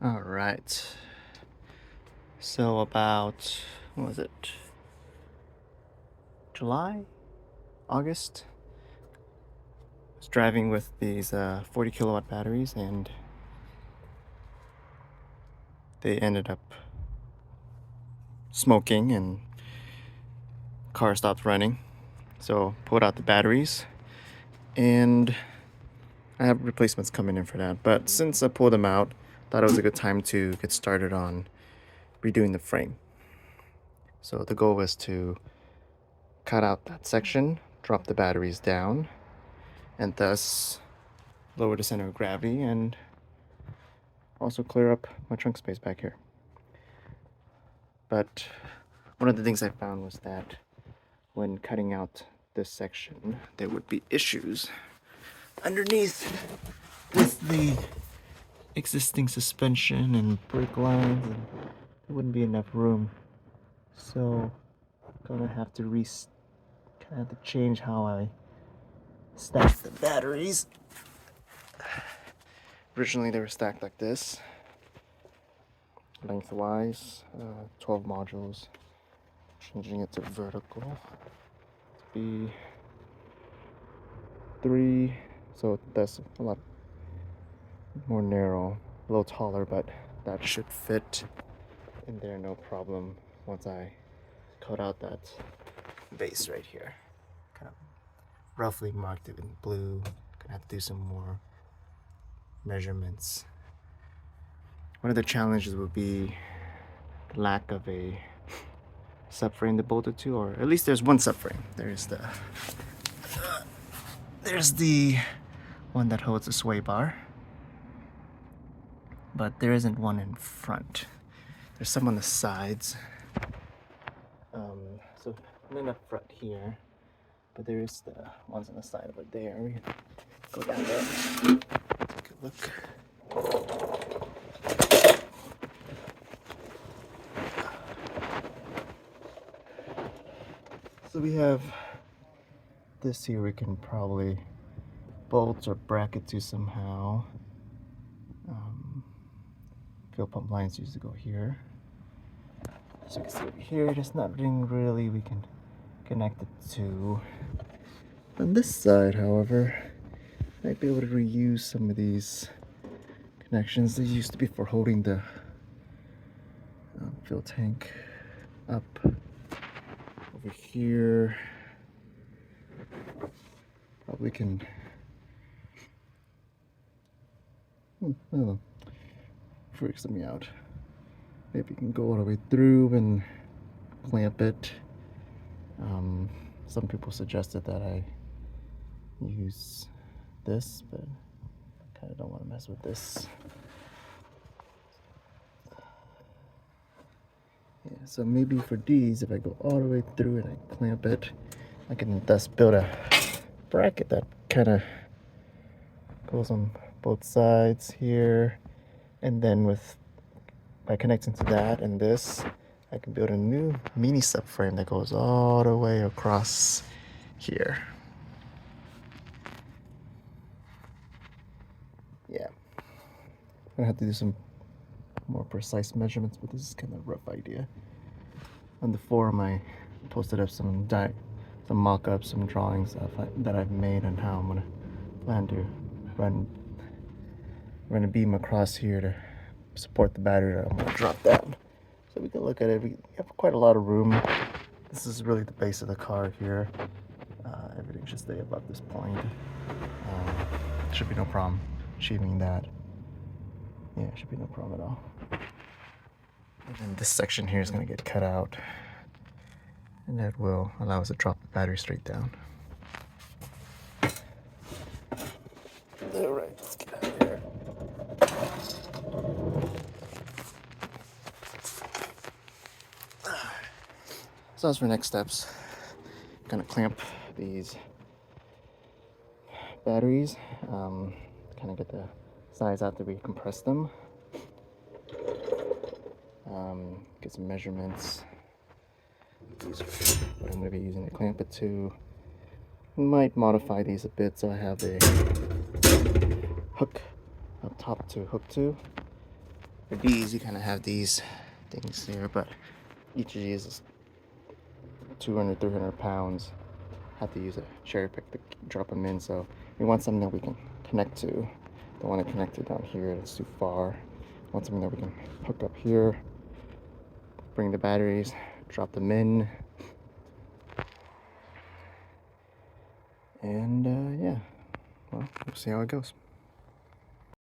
All right. So about, what was it? July? August? I was driving with these 40 kilowatt batteries and they ended up smoking and car stopped running. So pulled out the batteries and I have replacements coming in for that. But since I pulled them out, thought it was a good time to get started on redoing the frame. So the goal was to cut out that section, drop the batteries down, and thus lower the center of gravity and also clear up my trunk space back here. But one of the things I found was that when cutting out this section, there would be issues underneath with the existing suspension and brake lines, and there wouldn't be enough room. So gonna have to change how I stack the batteries. Originally they were stacked like this, lengthwise, 12 modules. Changing it to vertical to be 3, so that's a lot more narrow, a little taller, but that should fit in there no problem once I cut out that base right here. Kind of roughly marked it in blue. Gonna have to do some more measurements. One of the challenges would be lack of a subframe to bolt it to, or at least there's one subframe. There's the one that holds the sway bar, but there isn't one in front. There's some on the sides. So not up front here, but there is the ones on the side over there. We can go down there, take a look. So we have this here we can probably bolt or bracket to somehow. Fuel pump lines used to go here. As you can see over here, there's nothing really we can connect it to. On this side, however, might be able to reuse some of these connections. They used to be for holding the fuel tank up. Over here, probably can, I don't know, freaks me out. Maybe you can go all the way through and clamp it. Some people suggested that I use this, but I kind of don't want to mess with this. Yeah, so maybe for these, if I go all the way through and I clamp it, I can thus build a bracket that kind of goes on both sides here, and then by connecting to that and this, I can build a new mini subframe that goes all the way across here. Yeah, I'm gonna have to do some more precise measurements, but this is kind of a rough idea. On the forum, I posted up some mock-ups, some drawings that I've made on how I'm gonna plan to run a beam across here to support the battery that I'm gonna drop down. So we can look at it. We have quite a lot of room. This is really the base of the car here. Everything should stay above this point. Should be no problem achieving that. Yeah, should be no problem at all. And then this section here is going to get cut out, and that will allow us to drop the battery straight down. All right, let's get out of here. So as for next steps, I'm gonna clamp these batteries, kind of get the size after we compress them, get some measurements. These are what I'm gonna be using to clamp it to. Might modify these a bit so I have a hook up top to hook to. For these, you kind of have these things here, but each of these is 200, 300 pounds. Have to use a cherry pick to drop them in, so we want something that we can connect to. Don't want to connect it down here, it's too far. Want something that we can hook up here, bring the batteries, drop them in, and yeah, well, we'll see how it goes.